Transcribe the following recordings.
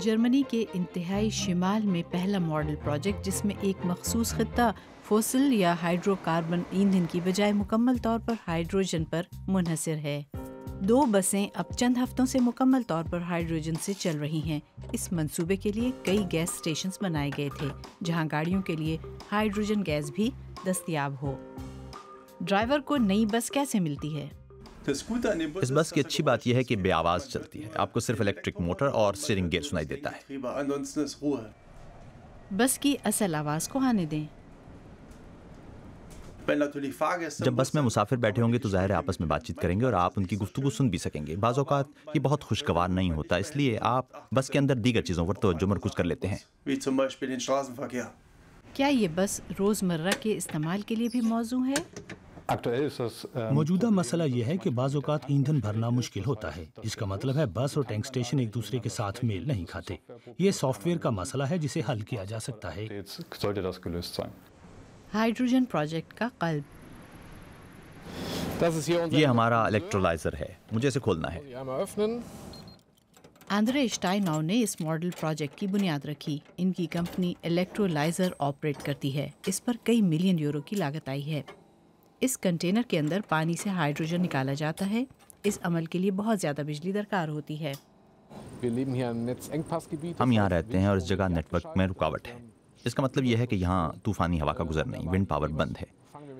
جرمنی کے انتہائی شمال میں پہلا ماڈل پروجیکٹ جس میں ایک مخصوص خطہ فوسل یا ہائیڈرو کاربن ایندھن کی بجائے مکمل طور پر ہائیڈروجن پر منحصر ہے۔ 2 بسیں اب چند ہفتوں سے مکمل طور پر ہائیڈروجن سے چل رہی ہیں۔ اس منصوبے کے لیے کئی گیس اسٹیشنز بنائے گئے تھے جہاں گاڑیوں کے لیے ہائیڈروجن گیس بھی دستیاب ہو۔ ڈرائیور کو نئی بس کیسے ملتی ہے؟ اس بس کی اچھی بات یہ ہے کہ بے آواز چلتی ہے، آپ کو صرف الیکٹرک موٹر اور اسٹیئرنگ گیئر سنائی دیتا ہے۔ بس کی اصل آواز کو آنے دیں۔ جب بس میں مسافر بیٹھے ہوں گے تو ظاہر ہے آپس میں بات چیت کریں گے اور آپ ان کی گفتگو سن بھی سکیں گے۔ بعض اوقات یہ بہت خوشگوار نہیں ہوتا، اس لیے آپ بس کے اندر دیگر چیزوں پر توجہ مرکوز کر لیتے ہیں۔ کیا یہ بس روزمرہ کے استعمال کے لیے بھی موزوں ہے؟ موجودہ مسئلہ یہ ہے کہ بعض اوقات ایندھن بھرنا مشکل ہوتا ہے، جس کا مطلب ہے بس اور ٹینک اسٹیشن ایک دوسرے کے ساتھ میل نہیں کھاتے۔ یہ سافٹ ویئر کا مسئلہ ہے جسے حل کیا جا سکتا ہے۔ ہائیڈروجن پروجیکٹ کا قلب یہ ہمارا الیکٹرولائزر ہے، مجھے اسے کھولنا ہے۔ آندرے اشٹائناؤ نے اس ماڈل پروجیکٹ کی بنیاد رکھی۔ ان کی کمپنی الیکٹرولائزر آپریٹ کرتی ہے۔ اس پر کئی ملین یورو کی لاگت آئی ہے۔ اس کنٹینر کے اندر پانی سے ہائیڈروجن نکالا جاتا ہے۔ اس عمل کے لیے بہت زیادہ بجلی درکار ہوتی ہے۔ ہم یہاں رہتے ہیں اور اس جگہ نیٹ ورک میں رکاوٹ ہے۔ اس کا مطلب یہ ہے کہ یہاں طوفانی ہوا کا گزر نہیں، ونڈ پاور بند ہے۔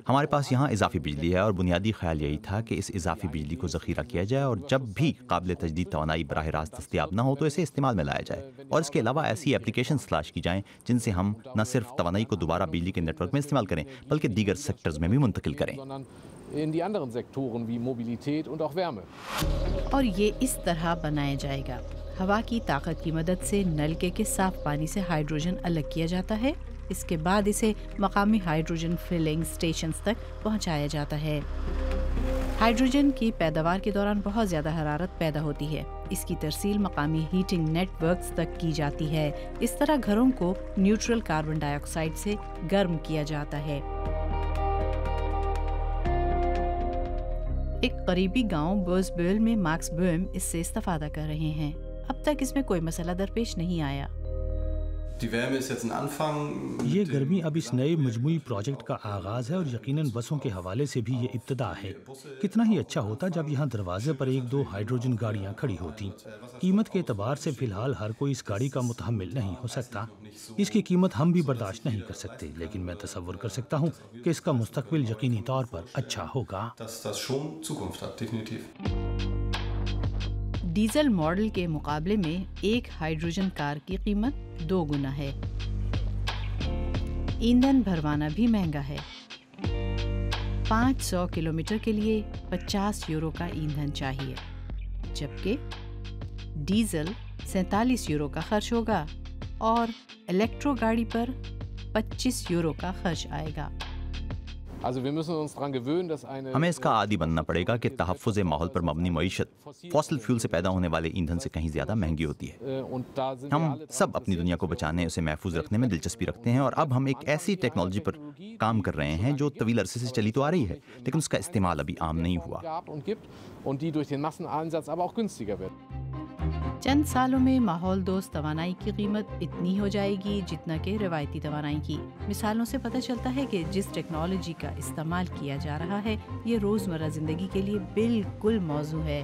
ہمارے پاس یہاں اضافی بجلی ہے اور بنیادی خیال یہی تھا کہ اس اضافی بجلی کو ذخیرہ کیا جائے اور جب بھی قابل تجدید توانائی براہ راست دستیاب نہ ہو تو اسے استعمال میں لایا جائے، اور اس کے علاوہ ایسی ایپلیکیشنز تلاش کی جائیں جن سے ہم نہ صرف توانائی کو دوبارہ بجلی کے نیٹ ورک میں استعمال کریں بلکہ دیگر سیکٹرز میں بھی منتقل کریں۔ اور یہ اس طرح بنایا جائے گا۔ ہوا کی طاقت کی مدد سے نلکے کے صاف پانی سے ہائیڈروجن الگ کیا جاتا ہے۔ اس کے بعد اسے مقامی ہائیڈروجن فلنگ اسٹیشنز تک پہنچایا جاتا ہے۔ ہائیڈروجن کی پیداوار کے دوران بہت زیادہ حرارت پیدا ہوتی ہے۔ اس کی ترسیل مقامی ہیٹنگ نیٹ ورکس تک کی جاتی ہے۔ اس طرح گھروں کو نیوٹرل کاربن ڈائی آکسائڈ سے گرم کیا جاتا ہے۔ ایک قریبی گاؤں بوزبل میں ماکس بوئم اس سے استفادہ کر رہے ہیں۔ اب تک اس میں کوئی مسئلہ درپیش نہیں آیا۔ یہ گرمی اب اس نئے مجموعی پروجیکٹ کا آغاز ہے اور یقیناً بسوں کے حوالے سے بھی یہ ابتدا ہے۔ کتنا ہی اچھا ہوتا جب یہاں دروازے پر 1-2 ہائیڈروجن گاڑیاں کھڑی ہوتیں۔ قیمت کے اعتبار سے فی الحال ہر کوئی اس گاڑی کا متحمل نہیں ہو سکتا۔ اس کی قیمت ہم بھی برداشت نہیں کر سکتے، لیکن میں تصور کر سکتا ہوں کہ اس کا مستقبل یقینی طور پر اچھا ہوگا۔ ڈیزل ماڈل کے مقابلے میں ایک ہائیڈروجن کار کی قیمت 2 گنا ہے۔ ایندھن بھروانا بھی مہنگا ہے۔ 500 کلومیٹر کے لیے 50 یورو کا ایندھن چاہیے، جبکہ ڈیزل 47 یورو کا خرچ ہوگا اور الیکٹرو گاڑی پر 25 یورو کا خرچ آئے گا۔ ہمیں اس کا عادی بننا پڑے گا کہ تحفظ ماحول پر مبنی معیشت فوسل فیول سے پیدا ہونے والے ایندھن سے کہیں زیادہ مہنگی ہوتی ہے۔ ہم سب اپنی دنیا کو بچانے، اسے محفوظ رکھنے میں دلچسپی رکھتے ہیں، اور اب ہم ایک ایسی ٹیکنالوجی پر کام کر رہے ہیں جو طویل عرصے سے چلی تو آ رہی ہے لیکن اس کا استعمال ابھی عام نہیں ہوا۔ چند سالوں میں ماحول دوست توانائی کی قیمت اتنی ہو جائے گی جتنا کہ روایتی توانائی کی۔ مثالوں سے پتہ چلتا ہے کہ جس ٹیکنالوجی کا استعمال کیا جا رہا ہے یہ روزمرہ زندگی کے لیے بالکل موزوں ہے۔